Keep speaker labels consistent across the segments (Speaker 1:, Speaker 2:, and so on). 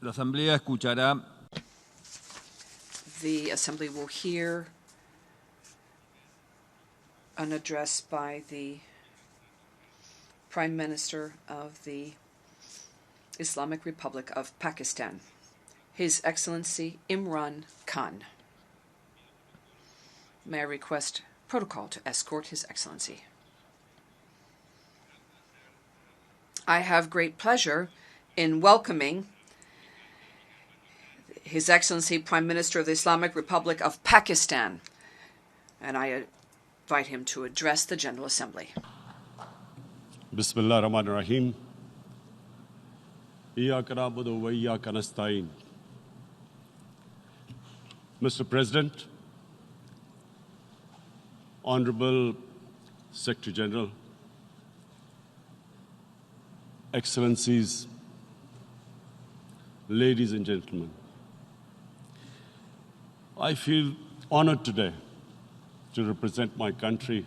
Speaker 1: La Asamblea escuchará
Speaker 2: The Assembly will hear an address by the Prime Minister of the Islamic Republic of Pakistan, His Excellency Imran Khan. May I request protocol to escort His Excellency? I have great pleasure in welcoming His Excellency Prime Minister of the Islamic Republic of Pakistan, and I invite him to address the General Assembly.
Speaker 3: Bismillah ar-Rahman ar-Rahim. Iyyaka na'budu wa iyyaka nasta'in. Mr. President, Honorable Secretary General, Excellencies, ladies and gentlemen, I feel honored today to represent my country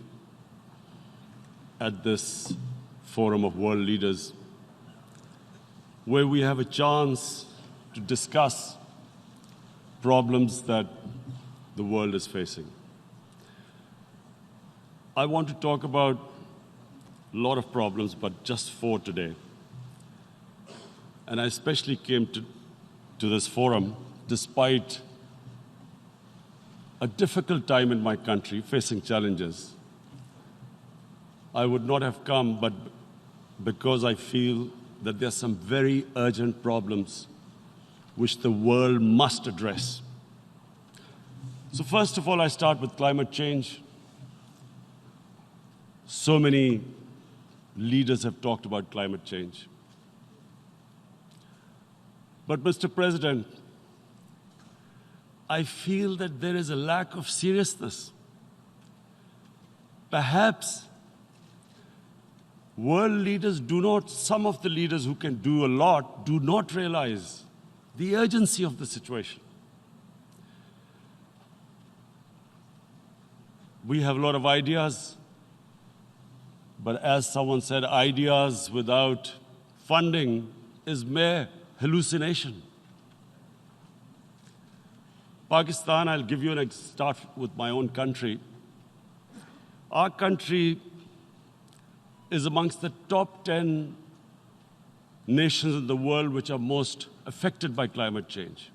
Speaker 3: at this forum of world leaders, where we have a chance to discuss problems that the world is facing. I want to talk about a lot of problems, but just 4 today. And I especially came to this forum despite a difficult time in my country, facing challenges. I would not have come, but because I feel that there are some very urgent problems which the world must address. So first of all, I start with climate change. So many leaders have talked about climate change. But Mr. President, I feel that there is a lack of seriousness. Perhaps world leaders some of the leaders who can do a lot, do not realize the urgency of the situation. We have a lot of ideas, but as someone said, ideas without funding is mere hallucination. Pakistan, I'll give you start with my own country. Our country is amongst the top 10 nations in the world which are most affected by climate change.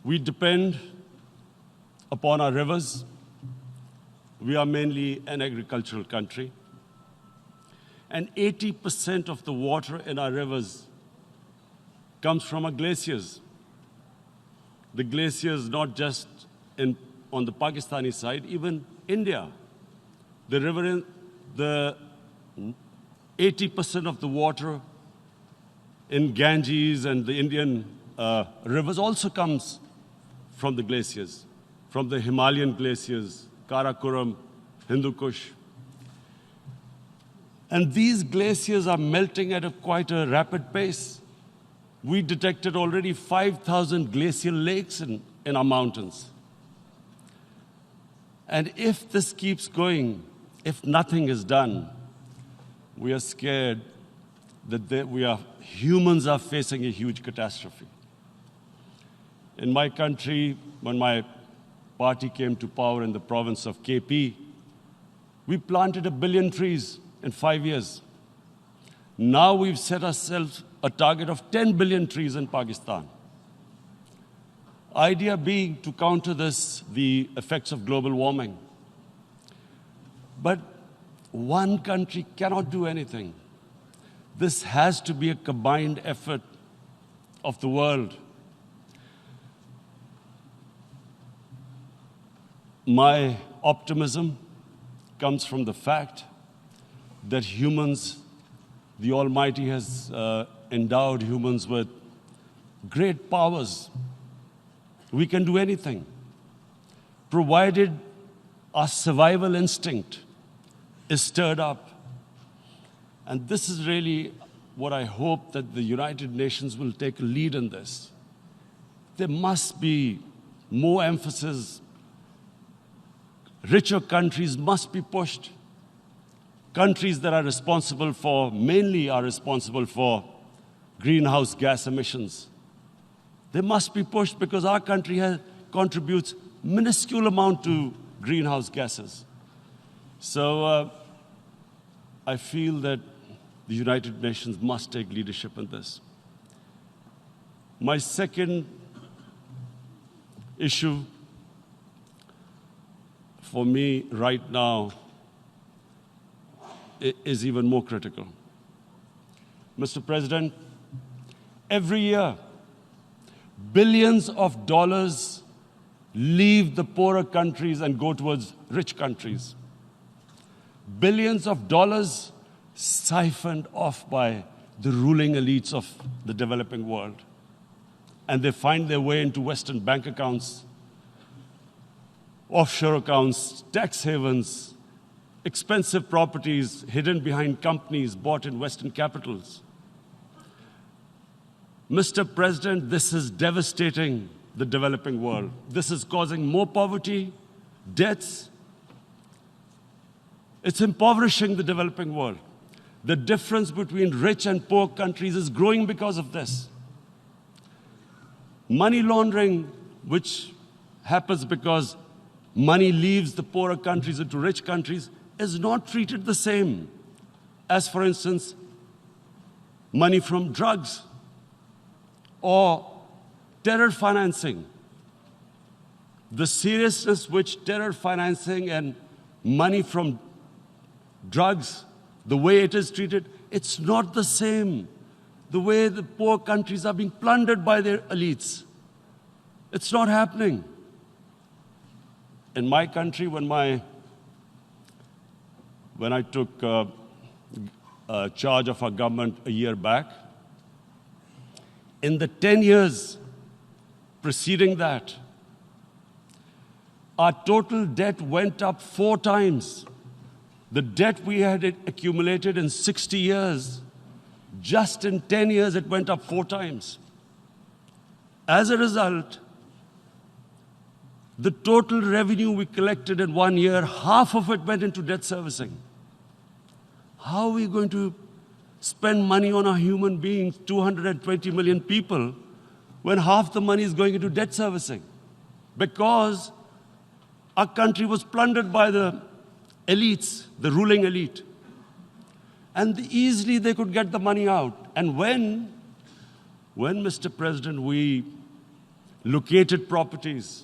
Speaker 3: We depend upon our rivers. We are mainly an agricultural country. And 80% of the water in our rivers comes from our glaciers. The glaciers, not just on the Pakistani side, even India. The 80% of the water in Ganges and the Indian rivers also comes from the glaciers, from the Himalayan glaciers, Karakoram, Hindu Kush. And these glaciers are melting at quite a rapid pace. We detected already 5,000 glacial lakes in our mountains. And if this keeps going, if nothing is done, we are scared that humans are facing a huge catastrophe. In my country, when my party came to power in the province of KP, we planted 1 billion trees in 5 years. Now we've set ourselves a target of 10 billion trees in Pakistan. Idea being to counter the effects of global warming. But one country cannot do anything. This has to be a combined effort of the world. My optimism comes from the fact that humans, the Almighty has endowed humans with great powers. We can do anything, provided our survival instinct is stirred up. And this is really what I hope that the United Nations will take a lead in this. There must be more emphasis. Richer countries must be pushed. Countries that are responsible for greenhouse gas emissions. They must be pushed because our country contributes minuscule amount to greenhouse gases. So I feel that the United Nations must take leadership in this. My second issue for me right now is even more critical. Mr. President, every year, billions of dollars leave the poorer countries and go towards rich countries. Billions of dollars siphoned off by the ruling elites of the developing world. And they find their way into Western bank accounts, offshore accounts, tax havens, expensive properties hidden behind companies bought in Western capitals. Mr. President, this is devastating the developing world. This is causing more poverty, debts. It's impoverishing the developing world. The difference between rich and poor countries is growing because of this. Money laundering, which happens because money leaves the poorer countries into rich countries, is not treated the same as, for instance, money from drugs or terror financing. The seriousness which terror financing and money from drugs, the way it is treated, it's not the same. The way the poor countries are being plundered by their elites. It's not happening. In my country, when I took charge of our government a year back, in the 10 years preceding that, our total debt went up 4 times. The debt we had accumulated in 60 years, just in 10 years, it went up 4 times. As a result, the total revenue we collected in 1 year, half of it went into debt servicing. How are we going to spend money on our human beings, 220 million people, when half the money is going into debt servicing? Because our country was plundered by the elites, the ruling elite. And easily they could get the money out. And when, Mr. President, we located properties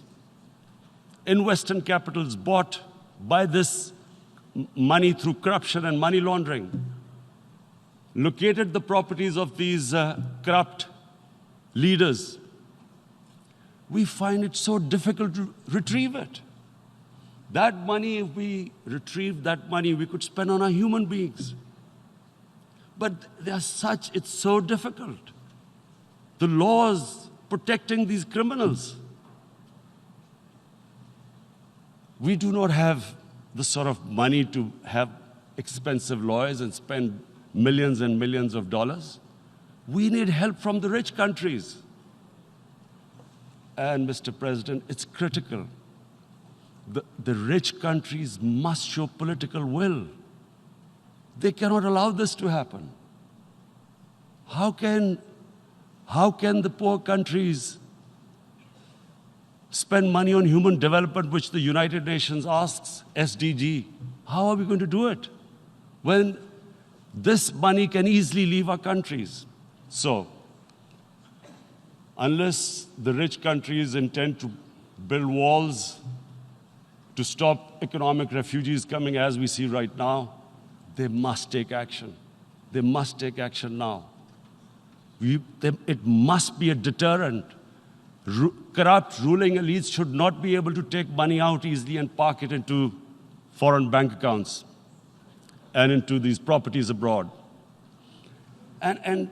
Speaker 3: in Western capitals bought by this money through corruption and money laundering, located the properties of these corrupt leaders, we find it so difficult to retrieve it. That money, if we retrieved that money, we could spend on our human beings. But it's so difficult. The laws protecting these criminals. We do not have the sort of money to have expensive lawyers and spend millions and millions of dollars. We need help from the rich countries. And, Mr. President, it's critical. The rich countries must show political will. They cannot allow this to happen. How can the poor countries spend money on human development, which the United Nations asks, SDG? How are we going to do it when this money can easily leave our countries? So, unless the rich countries intend to build walls to stop economic refugees coming as we see right now, they must take action. They must take action now. It must be a deterrent. Corrupt ruling elites should not be able to take money out easily and park it into foreign bank accounts and into these properties abroad. And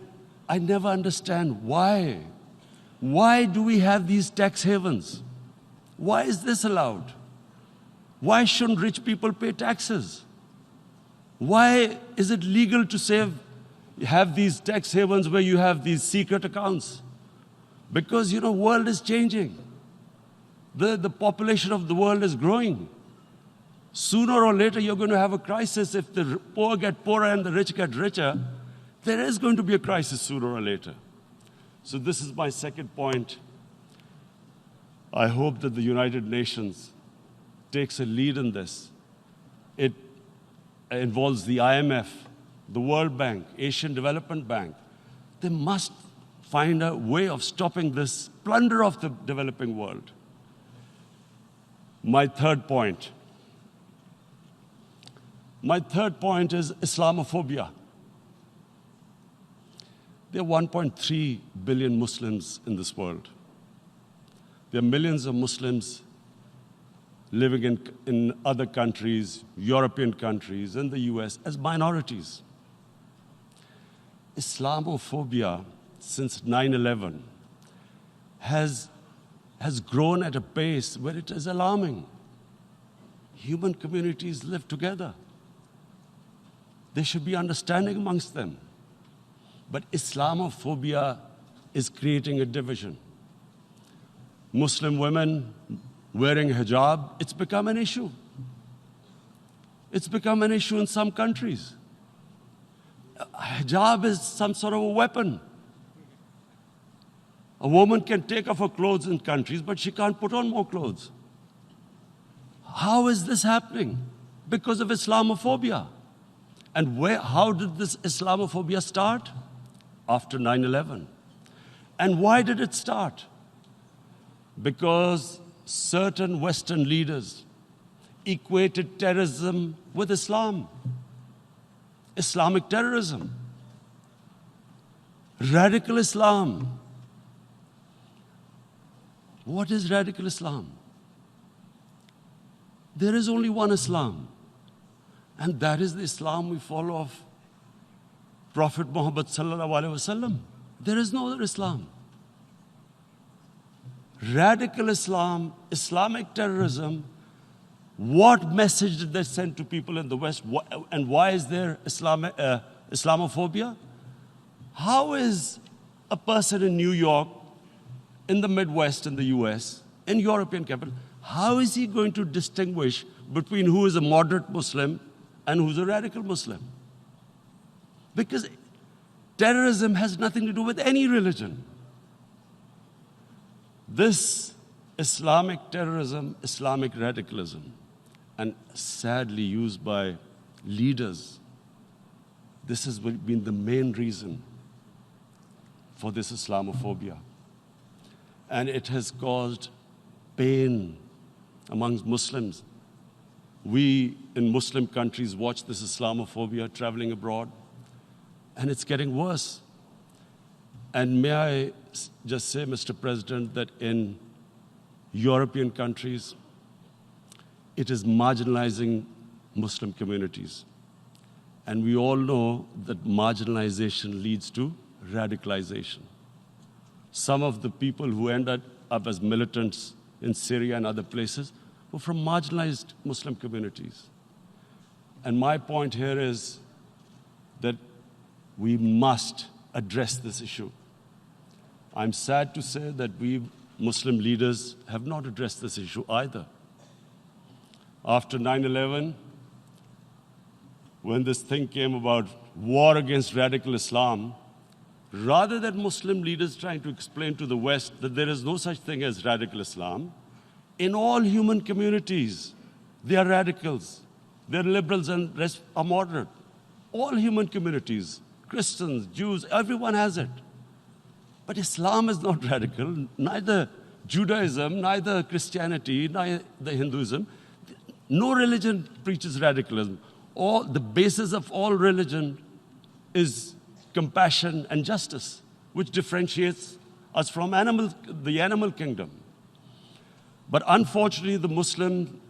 Speaker 3: I never understand why. Why do we have these tax havens? Why is this allowed? Why shouldn't rich people pay taxes? Why is it legal to have these tax havens where you have these secret accounts? Because, the world is changing. The population of the world is growing. Sooner or later, you're going to have a crisis if the poor get poorer and the rich get richer. There is going to be a crisis sooner or later. So this is my second point. I hope that the United Nations takes a lead in this. It involves the IMF, the World Bank, Asian Development Bank. They must find a way of stopping this plunder of the developing world. My third point is Islamophobia. There are 1.3 billion Muslims in this world. There are millions of Muslims living in other countries, European countries, and the US as minorities. Islamophobia, since 9/11, has grown at a pace where it is alarming. Human communities live together. There should be understanding amongst them. But Islamophobia is creating a division. Muslim women wearing hijab, it's become an issue. It's become an issue in some countries. Hijab is some sort of a weapon. A woman can take off her clothes in countries, but she can't put on more clothes. How is this happening? Because of Islamophobia. And how did this Islamophobia start? After 9/11. And why did it start? Because certain Western leaders equated terrorism with Islam. Islamic terrorism. Radical Islam. What is radical Islam? There is only one Islam. And that is the Islam we follow of Prophet Muhammad sallallahu alaihi wasallam. There is no other Islam. Radical Islam, Islamic terrorism, what message did they send to people in the West? And why is there Islamophobia? How is a person in New York, in the Midwest, in the US, in European capital, how is he going to distinguish between who is a moderate Muslim and who's a radical Muslim? Because terrorism has nothing to do with any religion. This Islamic terrorism, Islamic radicalism, and sadly used by leaders, this has been the main reason for this Islamophobia. And it has caused pain amongst Muslims. We in Muslim countries watch this Islamophobia traveling abroad, and it's getting worse. And may I just say, Mr. President, that in European countries, it is marginalizing Muslim communities. And we all know that marginalization leads to radicalization. Some of the people who ended up as militants in Syria and other places were from marginalized Muslim communities. And my point here is that we must address this issue. I'm sad to say that we Muslim leaders have not addressed this issue either. After 9/11, when this thing came about war against radical Islam, rather than Muslim leaders trying to explain to the West that there is no such thing as radical Islam, in all human communities, they are radicals. They're liberals and rest are moderate. All human communities, Christians, Jews, everyone has it. But Islam is not radical, neither Judaism, neither Christianity, neither Hinduism. No religion preaches radicalism. The basis of all religion is compassion and justice, which differentiates us from the animal kingdom. But unfortunately, the Muslim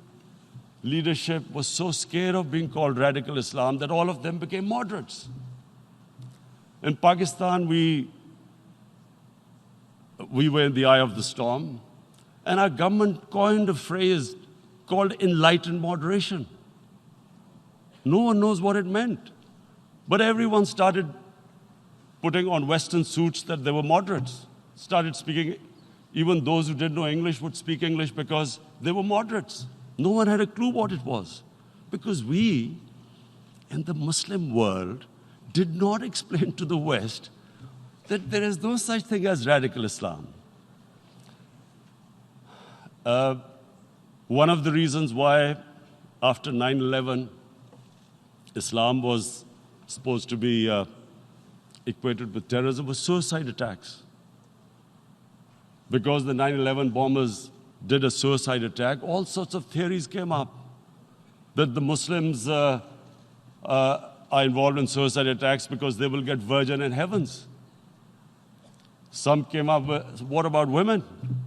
Speaker 3: leadership was so scared of being called radical Islam that all of them became moderates. In Pakistan, we were in the eye of the storm, and our government coined a phrase called enlightened moderation. No one knows what it meant. But everyone started putting on Western suits that they were moderates, started speaking. Even those who didn't know English would speak English because they were moderates. No one had a clue what it was. Because we, in the Muslim world, did not explain to the West that there is no such thing as radical Islam. One of the reasons why after 9/11, Islam was supposed to be equated with terrorism was suicide attacks. Because the 9/11 bombers did a suicide attack, all sorts of theories came up that the Muslims are involved in suicide attacks because they will get virgin in heavens. Some came up with, what about women,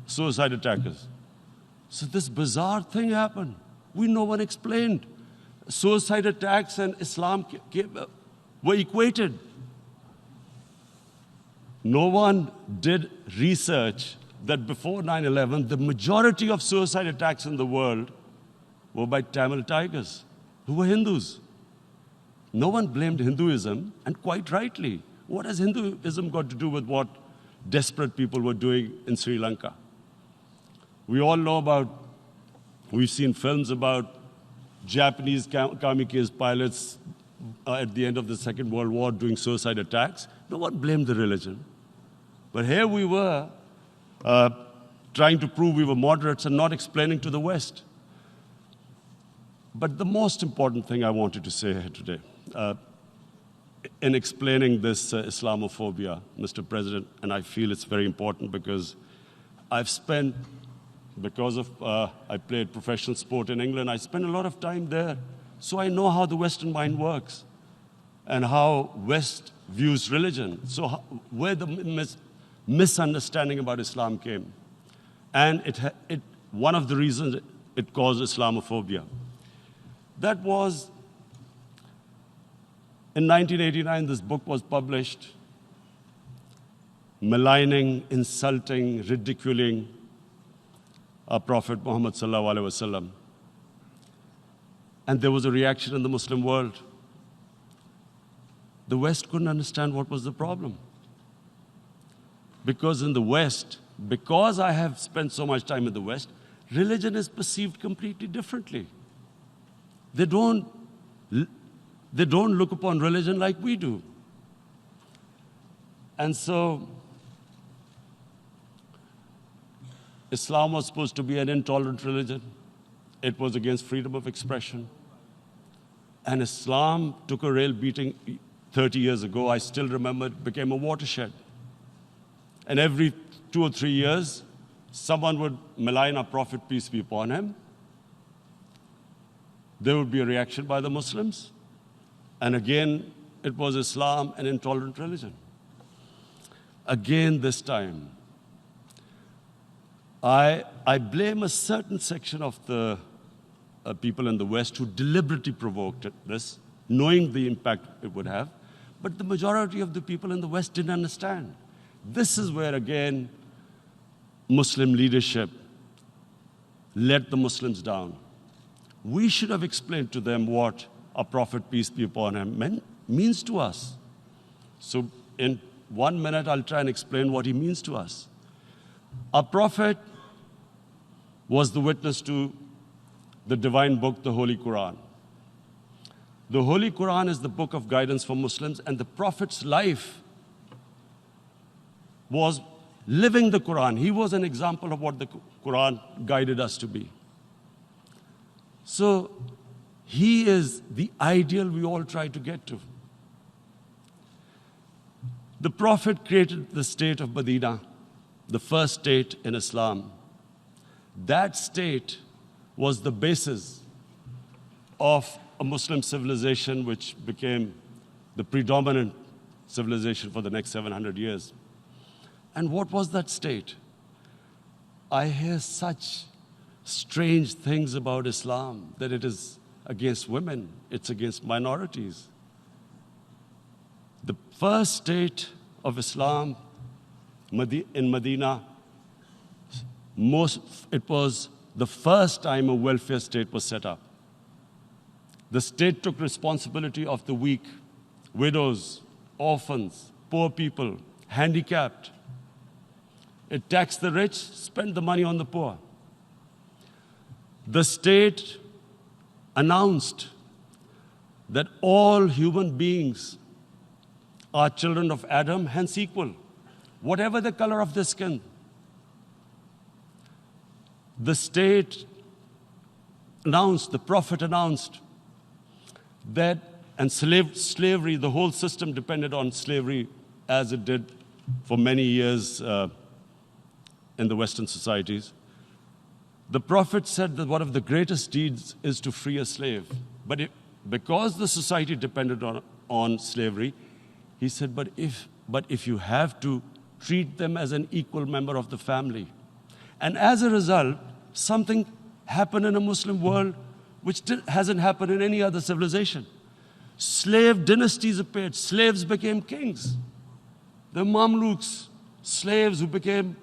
Speaker 3: suicide attackers? So this bizarre thing happened. No one explained. Suicide attacks and Islam were equated. No one did research that before 9/11, the majority of suicide attacks in the world were by Tamil Tigers, who were Hindus. No one blamed Hinduism, and quite rightly. What has Hinduism got to do with what desperate people were doing in Sri Lanka? We all know we've seen films about Japanese kamikaze pilots at the end of the Second World War doing suicide attacks. No one blamed the religion. But here we were trying to prove we were moderates and not explaining to the West. But the most important thing I wanted to say here today, in explaining this Islamophobia, Mr. President, and I feel it's very important because I've spent, because of I played professional sport in England, I spent a lot of time there. So I know how the Western mind works and how West views religion. So where the misunderstanding about Islam came. And one of the reasons it caused Islamophobia. That was, in 1989, this book was published, maligning, insulting, ridiculing our Prophet Muhammad sallallahu alaihi wasallam. And there was a reaction in the Muslim world. The West couldn't understand what was the problem. Because in the West, because I have spent so much time in the West, religion is perceived completely differently. They don't look upon religion like we do. And so, Islam was supposed to be an intolerant religion. It was against freedom of expression. And Islam took a real beating 30 years ago. I still remember it became a watershed. And every 2 or 3 years, someone would malign our Prophet, peace be upon him. There would be a reaction by the Muslims. And again, it was Islam, an intolerant religion. Again, this time, I blame a certain section of the people in the West who deliberately provoked this, knowing the impact it would have. But the majority of the people in the West didn't understand. This is where, again, Muslim leadership let the Muslims down. We should have explained to them what our Prophet, peace be upon him, means to us. So in 1 minute, I'll try and explain what he means to us. Our Prophet was the witness to the divine book, the Holy Quran. The Holy Quran is the book of guidance for Muslims, and the Prophet's life was living the Quran. He was an example of what the Quran guided us to be. So he is the ideal we all try to get to. The Prophet created the state of Medina, the first state in Islam. That state was the basis of a Muslim civilization which became the predominant civilization for the next 700 years. And what was that state? I hear such strange things about Islam, that it is against women, it's against minorities. The first state of Islam in Medina, it was the first time a welfare state was set up. The state took responsibility of the weak, widows, orphans, poor people, handicapped. It taxed the rich, spent the money on the poor. The state announced that all human beings are children of Adam, hence equal, whatever the color of their skin. The state announced, the Prophet announced that, and slavery, the whole system depended on slavery as it did for many years in the Western societies. The Prophet said that one of the greatest deeds is to free a slave. But because the society depended on slavery, he said, but if you have to, treat them as an equal member of the family. And as a result, something happened in a Muslim world which hasn't happened in any other civilization. Slave dynasties appeared. Slaves became kings. The Mamluks, slaves who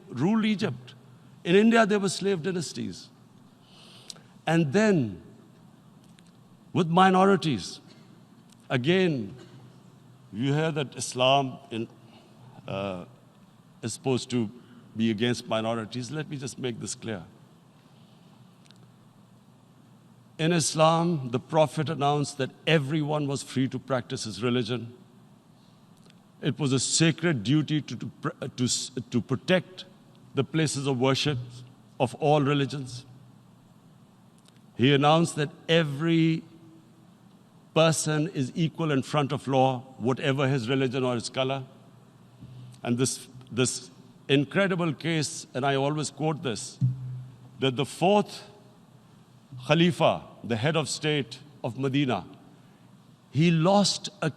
Speaker 3: ruled Egypt. In India, there were slave dynasties. And then, with minorities, again, you hear that Islam is supposed to be against minorities. Let me just make this clear. In Islam, the Prophet announced that everyone was free to practice his religion. It was a sacred duty to protect the places of worship of all religions. He announced that every person is equal in front of law, whatever his religion or his color. And this incredible case, and I always quote this, that the fourth Khalifa, the head of state of Medina, he lost a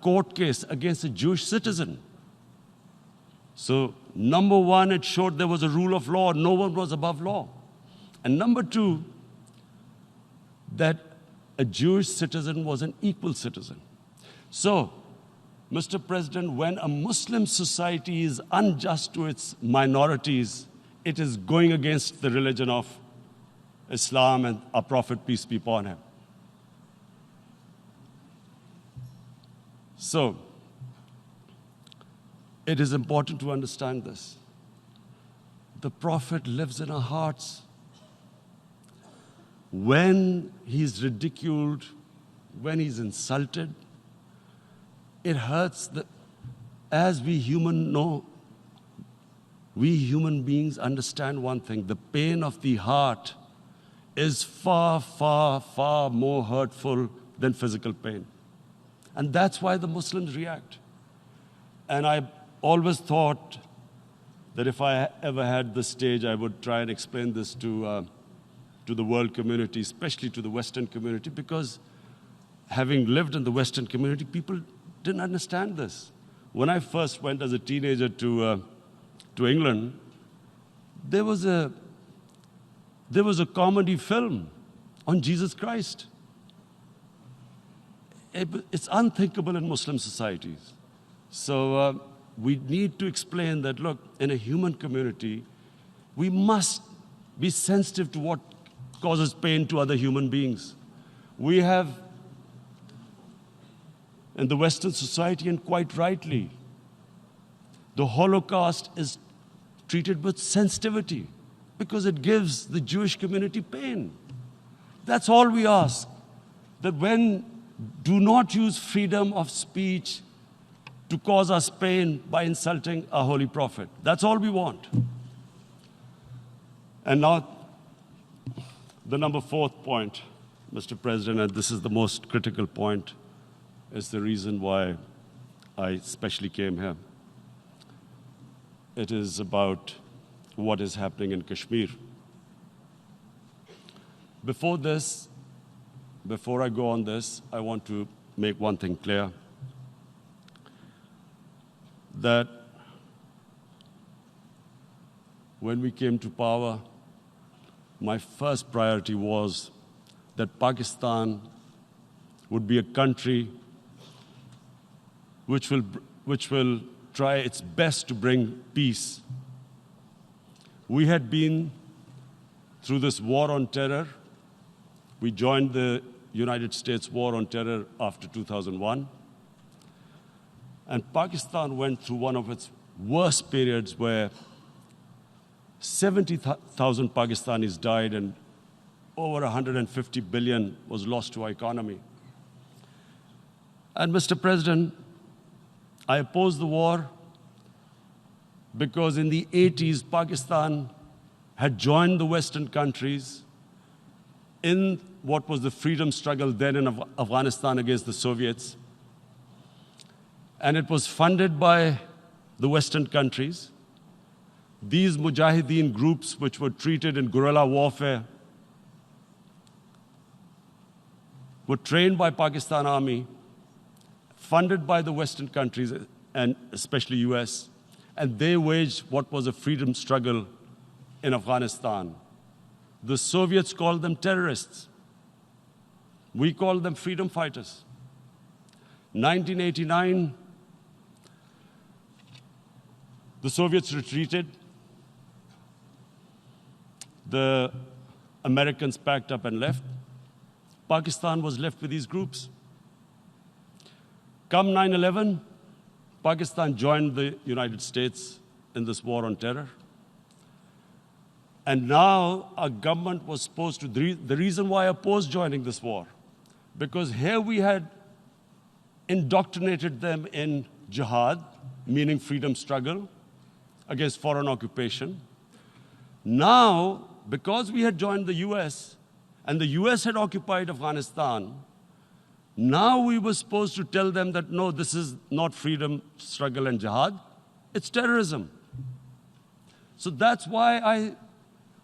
Speaker 3: court case against a Jewish citizen. So, number one, it showed there was a rule of law, no one was above law. And number two, that a Jewish citizen was an equal citizen. So, Mr. President, when a Muslim society is unjust to its minorities, it is going against the religion of Islam and our Prophet, peace be upon him. So, it is important to understand this. The Prophet lives in our hearts. When he's ridiculed, when he's insulted, it hurts. As we human beings understand one thing, the pain of the heart is far, far, far more hurtful than physical pain. And that's why the Muslims react. And I always thought that if I ever had the stage, I would try and explain this to the world community, especially to the Western community, because having lived in the Western community, people didn't understand this. When I first went as a teenager to England, there was a comedy film on Jesus Christ. It's unthinkable in Muslim societies. So we need to explain that, look, in a human community, we must be sensitive to what causes pain to other human beings. We have, in the Western society, and quite rightly, the Holocaust is treated with sensitivity because it gives the Jewish community pain. That's all we ask. That do not use freedom of speech to cause us pain by insulting our Holy Prophet. That's all we want. And now, the number fourth point, Mr. President, and this is the most critical point, is the reason why I especially came here. It is about what is happening in Kashmir. Before I go on this, I want to make one thing clear, that when we came to power, my first priority was that Pakistan would be a country which will try its best to bring peace. We had been through this war on terror. We joined the United States war on terror after 2001. And Pakistan went through one of its worst periods where 70,000 Pakistanis died and over 150 billion was lost to our economy. And Mr. President, I opposed the war because in the 80s, Pakistan had joined the Western countries in what was the freedom struggle then in Afghanistan against the Soviets. And it was funded by the Western countries. These Mujahideen groups, which were treated in guerrilla warfare, were trained by Pakistan Army, funded by the Western countries, and especially US, and they waged what was a freedom struggle in Afghanistan. The Soviets called them terrorists. We called them freedom fighters. 1989, the Soviets retreated. The Americans packed up and left. Pakistan was left with these groups. Come 9/11, Pakistan joined the United States in this war on terror. And now our government was supposed to, the reason why I opposed joining this war, because here we had indoctrinated them in jihad, meaning freedom struggle against foreign occupation. Now, because we had joined the US, and the US had occupied Afghanistan, now we were supposed to tell them that, no, this is not freedom struggle and jihad, it's terrorism. So that's why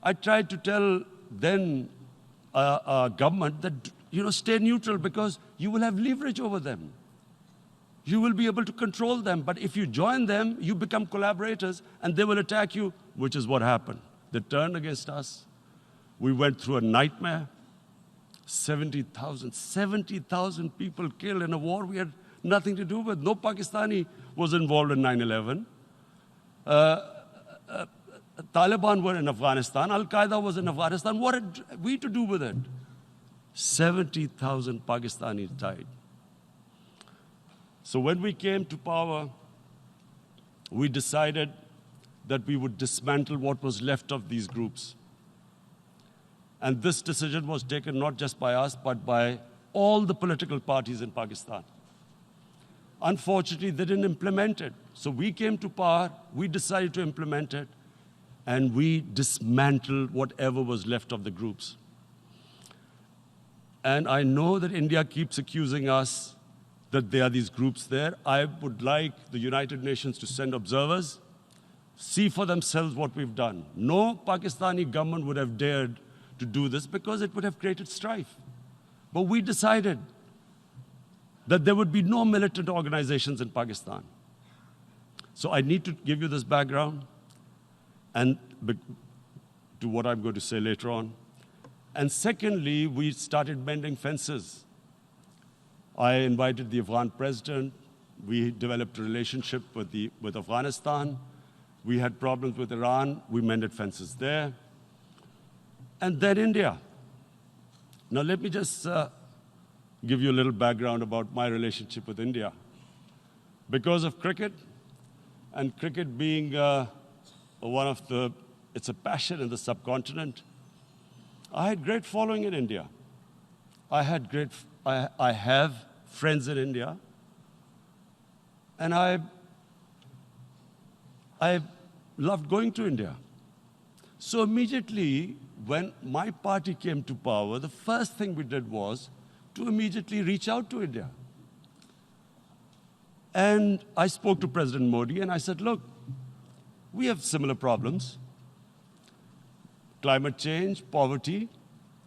Speaker 3: I tried to tell then government that, stay neutral because you will have leverage over them. You will be able to control them. But if you join them, you become collaborators and they will attack you, which is what happened. They turned against us. We went through a nightmare. 70,000 people killed in a war we had nothing to do with. No Pakistani was involved in 9/11. Taliban were in Afghanistan. Al-Qaeda was in Afghanistan. What had we to do with it? 70,000 Pakistanis died. So when we came to power, we decided that we would dismantle what was left of these groups. And this decision was taken not just by us, but by all the political parties in Pakistan. Unfortunately, they didn't implement it. So we came to power, we decided to implement it, and we dismantled whatever was left of the groups. And I know that India keeps accusing us that there are these groups there. I would like the United Nations to send observers, see for themselves what we've done. No Pakistani government would have dared to do this because it would have created strife. But we decided that there would be no militant organizations in Pakistan. So I need to give you this background and to what I'm going to say later on. And secondly, we started mending fences. I invited the Afghan president. We developed a relationship with Afghanistan. We had problems with Iran. We mended fences there. And then India. Now let me just give you a little background about my relationship with India. Because of cricket, and cricket being it's a passion in the subcontinent, I had great following in India. I have friends in India, and I loved going to India. So immediately, when my party came to power, the first thing we did was to immediately reach out to India. And I spoke to President Modi, and I said, look, we have similar problems. Climate change, poverty,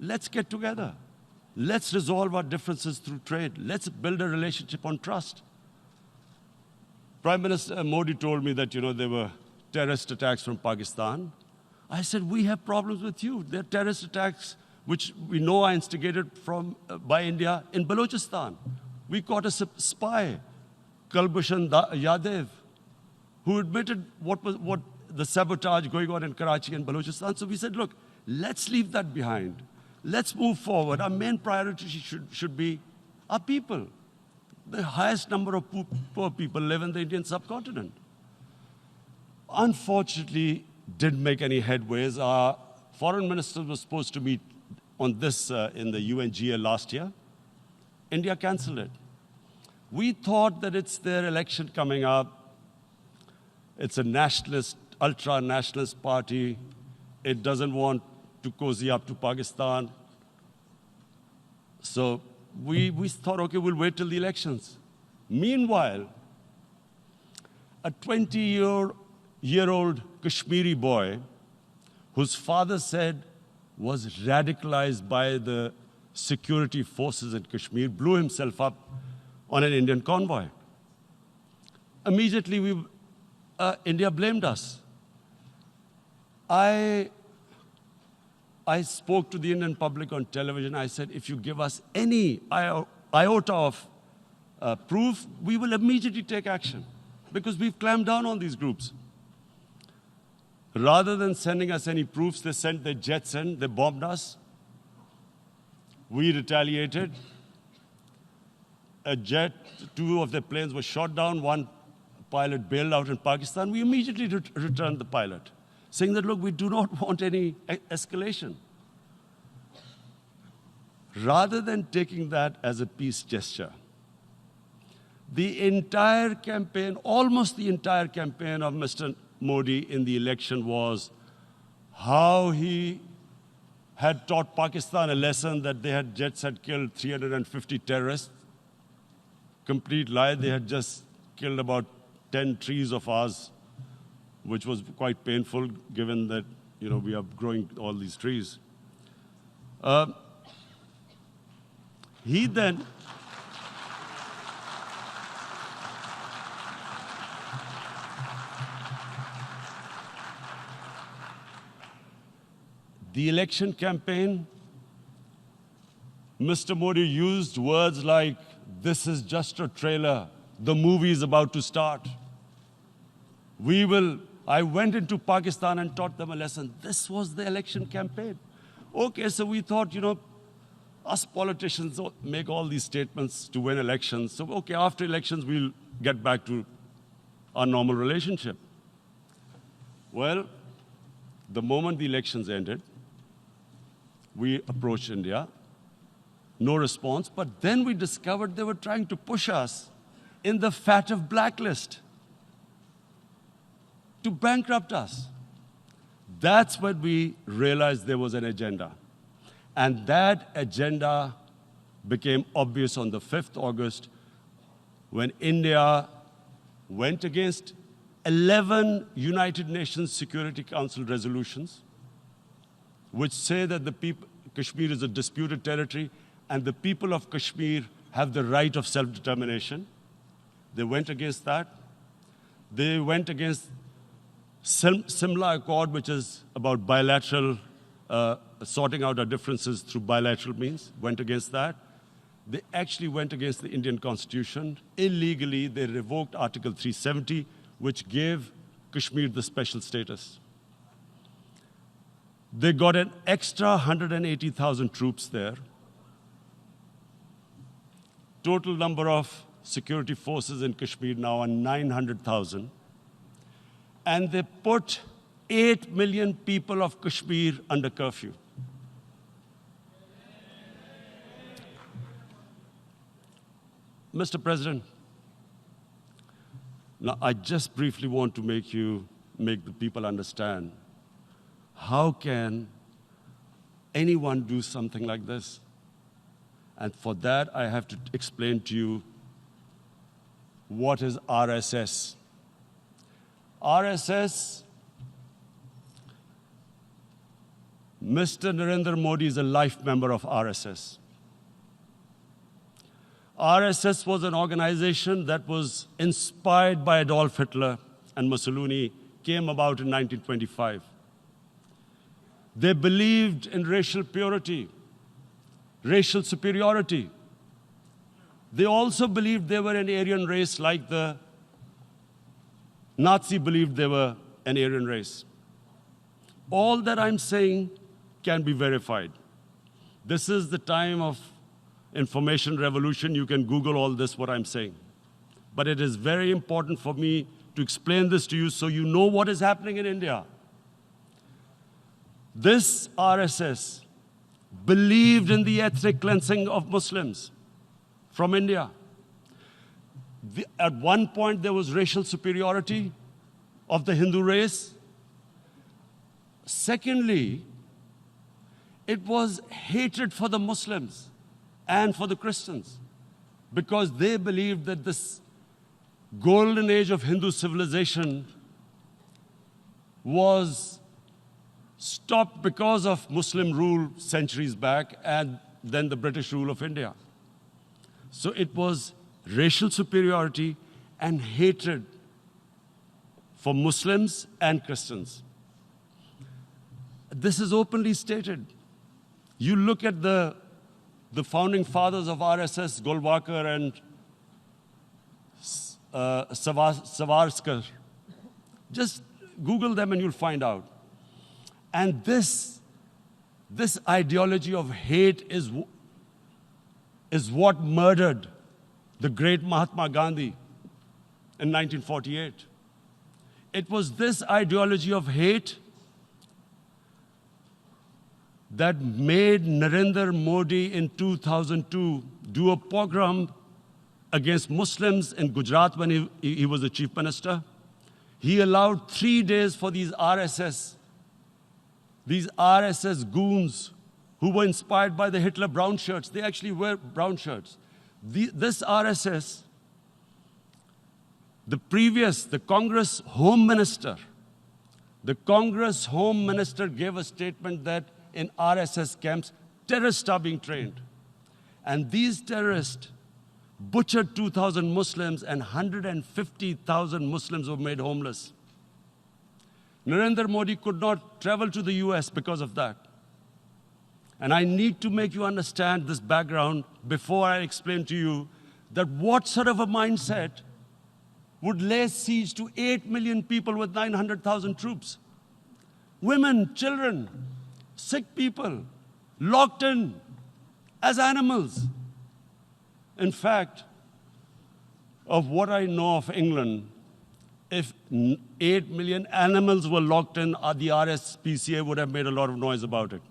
Speaker 3: let's get together. Let's resolve our differences through trade. Let's build a relationship on trust. Prime Minister Modi told me that, there were terrorist attacks from Pakistan. I said, we have problems with you. There are terrorist attacks which we know are instigated by India in Balochistan. We caught a spy, Kulbhushan Yadav, who admitted what the sabotage going on in Karachi and Balochistan. So we said, look, let's leave that behind. Let's move forward. Our main priority should be our people. The highest number of poor people live in the Indian subcontinent. Unfortunately, didn't make any headways. Our foreign ministers were supposed to meet on this in the UNGA last year. India canceled it. We thought that it's their election coming up. It's a nationalist, ultra-nationalist party. It doesn't want to cozy up to Pakistan. So we thought, okay, we'll wait till the elections. Meanwhile, a 20-year-old Kashmiri boy, whose father said was radicalized by the security forces in Kashmir, blew himself up on an Indian convoy. Immediately, India blamed us. I spoke to the Indian public on television. I said, if you give us any iota of proof, we will immediately take action, because we've clamped down on these groups. Rather than sending us any proofs, they sent their jets in, they bombed us. We retaliated. A jet, 2 of their planes were shot down, 1 pilot bailed out in Pakistan. We immediately returned the pilot, saying that, look, we do not want any escalation. Rather than taking that as a peace gesture, the entire campaign, almost the entire campaign of Mr. Modi in the election was how he had taught Pakistan a lesson that jets had killed 350 terrorists. Complete lie. They had just killed about 10 trees of ours, which was quite painful given that, we are growing all these trees. He then the election campaign, Mr. Modi used words like, this is just a trailer, the movie is about to start. I went into Pakistan and taught them a lesson. This was the election campaign. Okay, so we thought, us politicians make all these statements to win elections. So, okay, after elections, we'll get back to our normal relationship. Well, the moment the elections ended, we approached India, no response, but then we discovered they were trying to push us in the FATF blacklist to bankrupt us. That's when we realized there was an agenda. And that agenda became obvious on the 5th August when India went against 11 United Nations Security Council resolutions, which say that Kashmir is a disputed territory and the people of Kashmir have the right of self-determination. They went against that. They went against Simla Accord, which is about bilateral, sorting out our differences through bilateral means, went against that. They actually went against the Indian Constitution. Illegally, they revoked Article 370, which gave Kashmir the special status. They got an extra 180,000 troops there. Total number of security forces in Kashmir now are 900,000. And they put 8 million people of Kashmir under curfew. Mr. President, now I just briefly want to make the people understand, how can anyone do something like this? And for that, I have to explain to you what is RSS. RSS, Mr. Narendra Modi is a life member of RSS. RSS was an organization that was inspired by Adolf Hitler and Mussolini, came about in 1925. They believed in racial purity, racial superiority. They also believed they were an Aryan race like the Nazi believed they were an Aryan race. All that I'm saying can be verified. This is the time of information revolution. You can Google all this, what I'm saying. But it is very important for me to explain this to you so you know what is happening in India. This RSS believed in the ethnic cleansing of Muslims from India. At one point, there was racial superiority of the Hindu race. Secondly, it was hatred for the Muslims and for the Christians, because they believed that this golden age of Hindu civilization was stopped because of Muslim rule centuries back and then the British rule of India. So it was racial superiority and hatred for Muslims and Christians. This is openly stated. You look at the founding fathers of RSS, Golwalkar and Savarkar. Just Google them and you'll find out. And this ideology of hate is what murdered the great Mahatma Gandhi in 1948. It was this ideology of hate that made Narendra Modi in 2002 do a pogrom against Muslims in Gujarat when he was the chief minister. He allowed 3 days for these RSS goons who were inspired by the Hitler brown shirts. They actually wear brown shirts. This RSS, the Congress Home Minister gave a statement that in RSS camps, terrorists are being trained. And these terrorists butchered 2,000 Muslims and 150,000 Muslims were made homeless. Narendra Modi could not travel to the US because of that. And I need to make you understand this background before I explain to you that what sort of a mindset would lay siege to 8 million people with 900,000 troops. Women, children, sick people, locked in as animals. In fact, of what I know of England, if 8 million animals were locked in, the RSPCA would have made a lot of noise about it.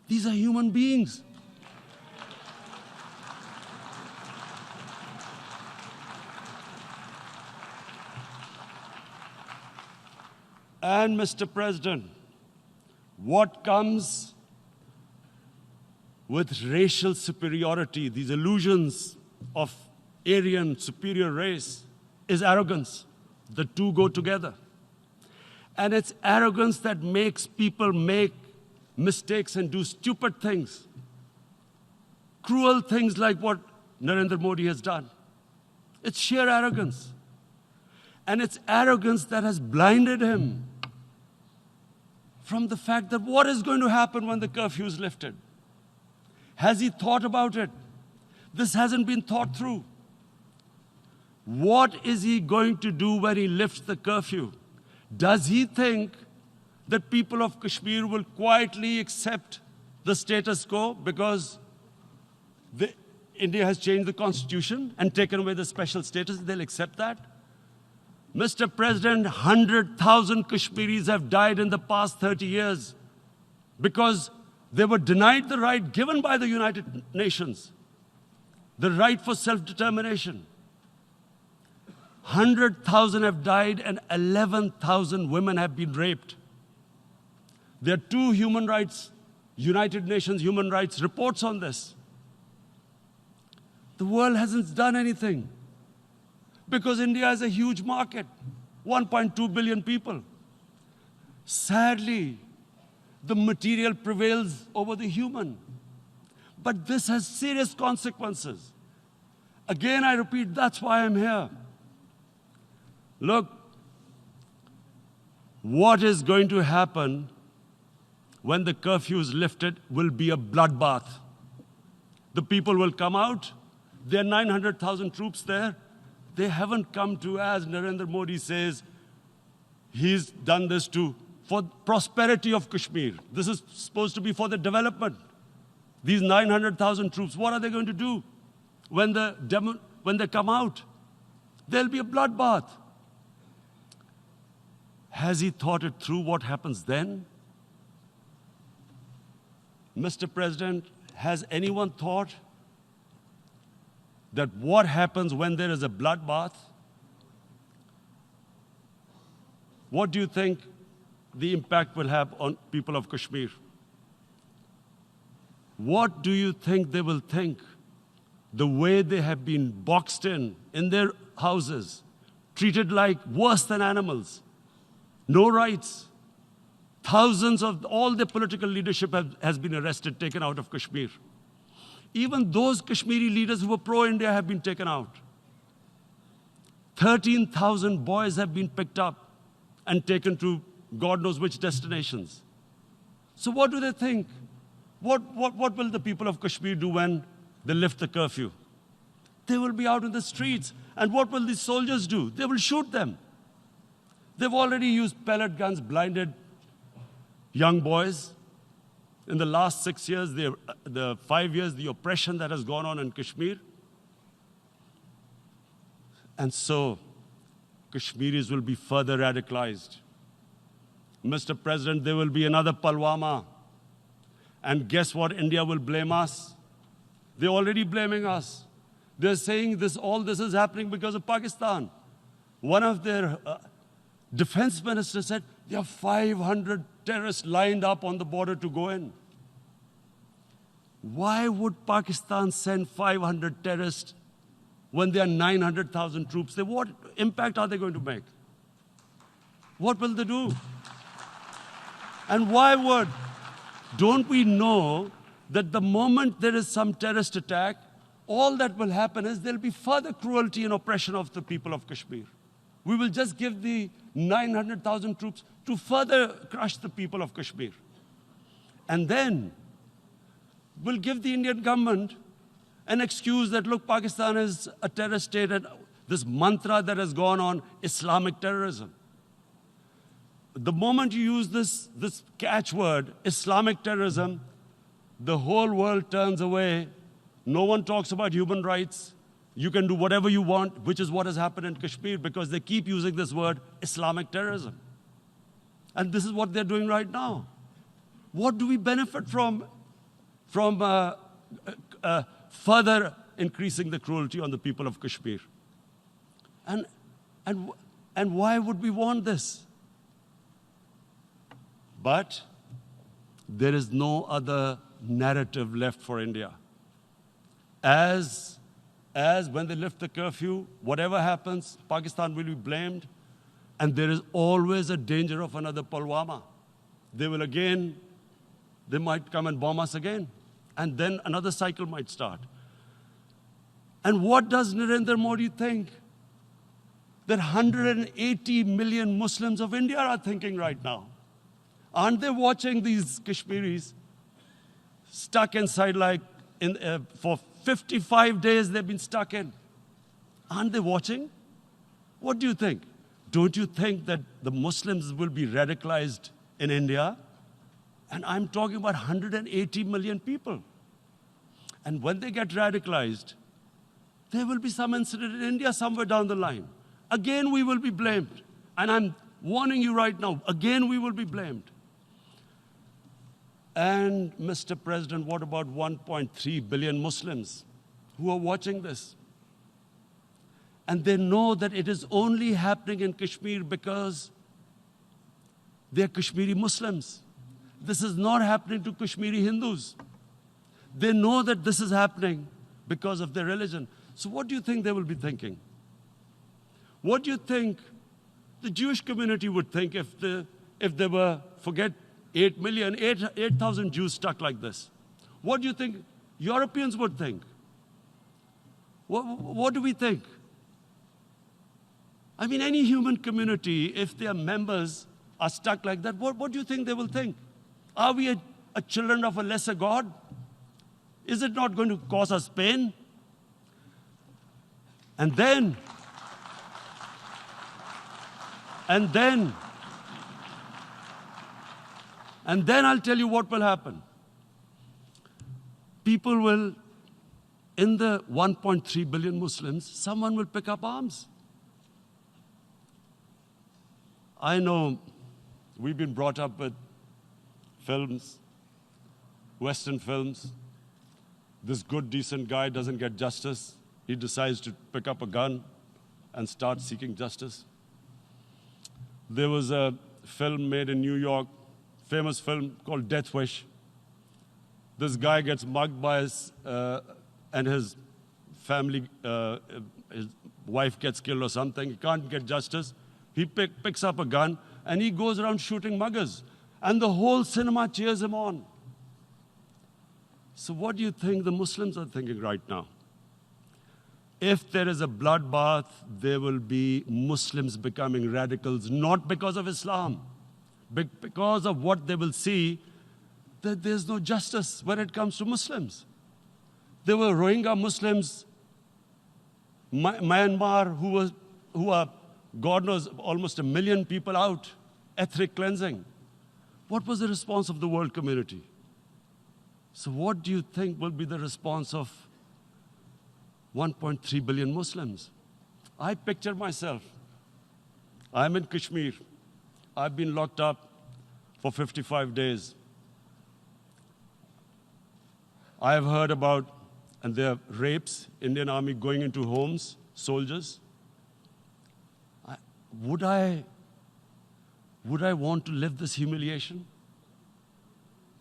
Speaker 3: These are human beings. And Mr. President, what comes with racial superiority, these illusions of Aryan superior race, is arrogance. The two go together. And it's arrogance that makes people make mistakes and do stupid things. Cruel things like what Narendra Modi has done. It's sheer arrogance. And it's arrogance that has blinded him from the fact that what is going to happen when the curfew is lifted? Has he thought about it? This hasn't been thought through. What is he going to do when he lifts the curfew? Does he think that people of Kashmir will quietly accept the status quo because India has changed the constitution and taken away the special status? They'll accept that? Mr. President, 100,000 Kashmiris have died in the past 30 years because they were denied the right given by the United Nations, the right for self-determination. 100,000 have died and 11,000 women have been raped. There are 2 United Nations human rights reports on this. The world hasn't done anything because India is a huge market, 1.2 billion people. Sadly, the material prevails over the human. But this has serious consequences. Again, I repeat, that's why I'm here. Look, what is going to happen when the curfew is lifted will be a bloodbath. The people will come out. There are 900,000 troops there. They haven't come to, as Narendra Modi says, he's done this for prosperity of Kashmir. This is supposed to be for the development. These 900,000 troops, what are they going to do when they come out? There'll be a bloodbath. Has he thought it through what happens then? Mr. President, has anyone thought that what happens when there is a bloodbath? What do you think the impact will have on people of Kashmir? What do you think they will think? The way they have been boxed in their houses, treated like worse than animals, no rights. Thousands of all the political leadership has been arrested, taken out of Kashmir. Even those Kashmiri leaders who were pro-India have been taken out. 13,000 boys have been picked up and taken to God knows which destinations. So what do they think? What will the people of Kashmir do when they lift the curfew? They will be out in the streets. And what will these soldiers do? They will shoot them. They've already used pellet guns, blinded young boys. In the last 6 years, the 5 years, the oppression that has gone on in Kashmir. And so, Kashmiris will be further radicalized. Mr. President, there will be another Pulwama. And guess what? India will blame us. They're already blaming us. They're saying all this is happening because of Pakistan. One of their defense ministers said, there are 500 terrorists lined up on the border to go in. Why would Pakistan send 500 terrorists when there are 900,000 troops? What impact are they going to make? What will they do? And don't we know that the moment there is some terrorist attack, all that will happen is there'll be further cruelty and oppression of the people of Kashmir. We will just give the 900,000 troops to further crush the people of Kashmir. And then we'll give the Indian government an excuse that, look, Pakistan is a terrorist state, and this mantra that has gone on, Islamic terrorism. The moment you use this catchword, Islamic terrorism, the whole world turns away. No one talks about human rights. You can do whatever you want, which is what has happened in Kashmir, because they keep using this word, Islamic terrorism. And this is what they're doing right now. What do we benefit from further increasing the cruelty on the people of Kashmir? And why would we want this? But there is no other narrative left for India. As when they lift the curfew, whatever happens, Pakistan will be blamed, and there is always a danger of another Pulwama. They might come and bomb us again, and then another cycle might start. And what does Narendra Modi think? That 180 million Muslims of India are thinking right now. Aren't they watching these Kashmiris stuck inside for 55 days they've been stuck in? Aren't they watching? What do you think? Don't you think that the Muslims will be radicalized in India? And I'm talking about 180 million people. And when they get radicalized, there will be some incident in India somewhere down the line. Again, we will be blamed. And I'm warning you right now, again, we will be blamed. And, Mr. President, what about 1.3 billion Muslims who are watching this? And they know that it is only happening in Kashmir because they're Kashmiri Muslims. This is not happening to Kashmiri Hindus. They know that this is happening because of their religion. So what do you think they will be thinking? What do you think the Jewish community would think if they were, forget 8,000 Jews stuck like this? What do you think Europeans would think? What do we think? I mean, any human community, if their members are stuck like that, what do you think they will think? Are we a children of a lesser God? Is it not going to cause us pain? And then I'll tell you what will happen. People will, in the 1.3 billion Muslims, someone will pick up arms. I know we've been brought up with films, Western films. This good, decent guy doesn't get justice. he decides to pick up a gun and start seeking justice. There was a film made in New York, famous film called Death Wish. This guy gets mugged by and his family, his wife gets killed or something. He can't get justice. He picks up a gun and he goes around shooting muggers. And the whole cinema cheers him on. So what do you think the Muslims are thinking right now? If there is a bloodbath, there will be Muslims becoming radicals, not because of Islam, but because of what they will see, that there's no justice when it comes to Muslims. There were Rohingya Muslims, Myanmar, who are, God knows, almost 1 million people out, ethnic cleansing. What was the response of the world community? So what do you think will be the response of 1.3 billion Muslims? I picture myself. I'm in Kashmir. I've been locked up for 55 days. I have heard about, and there are rapes, Indian Army going into homes, soldiers. Would I want to live this humiliation?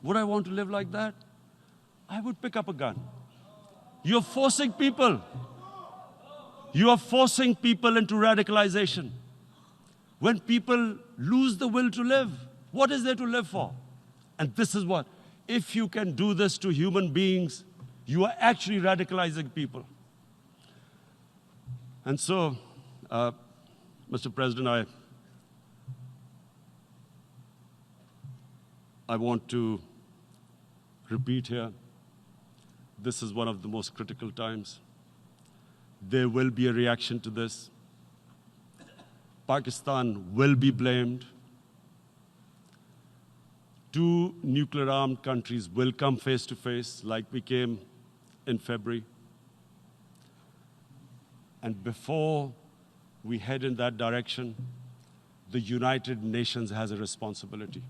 Speaker 3: Would I want to live like that? I would pick up a gun. You're forcing people. You are forcing people into radicalization. When people lose the will to live, what is there to live for? And this is what, if you can do this to human beings, you are actually radicalizing people. And so, Mr. President, I want to repeat here, this is one of the most critical times. There will be a reaction to this. Pakistan will be blamed. 2 nuclear-armed countries will come face to face, like we came in February. And before we head in that direction, the United Nations has a responsibility.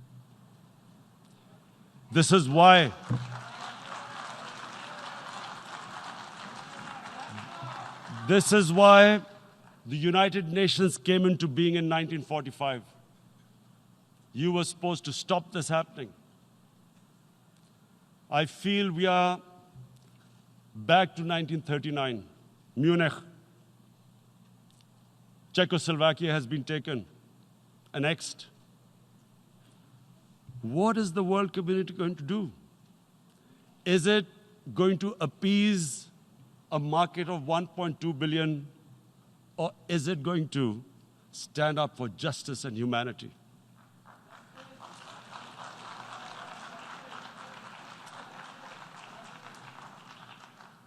Speaker 3: This is why the United Nations came into being in 1945. You were supposed to stop this happening. I feel we are back to 1939, Munich. Czechoslovakia has been taken, annexed. What is the world community going to do? Is it going to appease a market of 1.2 billion, or is it going to stand up for justice and humanity?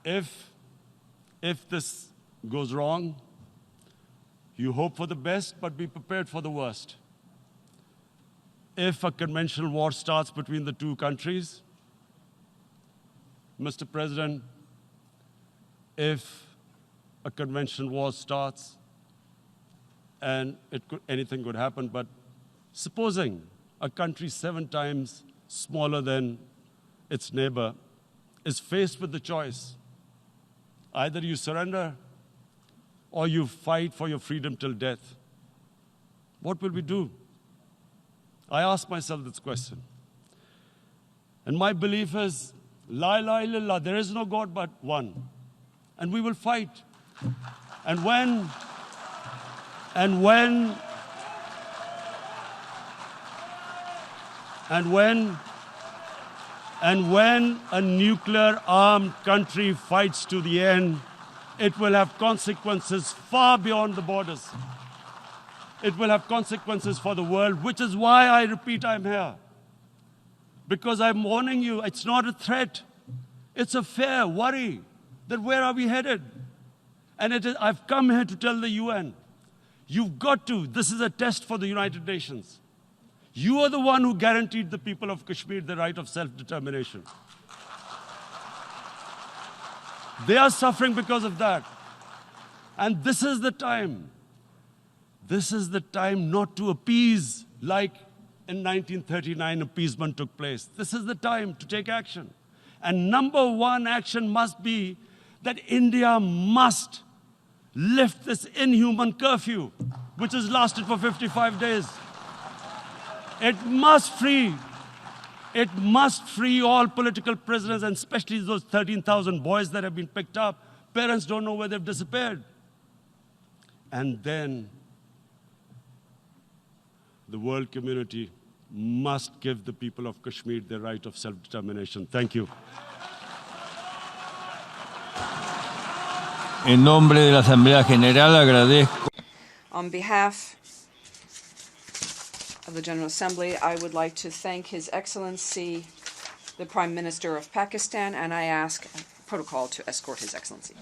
Speaker 3: If this goes wrong, you hope for the best, but be prepared for the worst. If a conventional war starts between the 2 countries, Mr. President, if a conventional war starts, and anything could happen, but supposing a country 7 times smaller than its neighbor is faced with the choice, either you surrender or you fight for your freedom till death, what will we do? I ask myself this question. And my belief is, La ilaha illallah, there is no God but one. And we will fight. And when a nuclear-armed country fights to the end, it will have consequences far beyond the borders. It will have consequences for the world, which is why I repeat I'm here. Because I'm warning you, it's not a threat. It's a fair worry that where are we headed? And I've come here to tell the UN, you've got to, this is a test for the United Nations. You are the one who guaranteed the people of Kashmir the right of self-determination. They are suffering because of that. And this is the time. This is the time not to appease like in 1939 appeasement took place. This is the time to take action. And number 1 action must be that India must lift this inhuman curfew, which has lasted for 55 days. It must free all political prisoners, and especially those 13,000 boys that have been picked up. Parents don't know where they've disappeared. And then the world community must give the people of Kashmir the right of self-determination. Thank you.
Speaker 1: En nombre de la Asamblea General agradezco.
Speaker 2: On behalf of the General Assembly, I would like to thank His Excellency, the Prime Minister of Pakistan, and I ask protocol to escort His Excellency.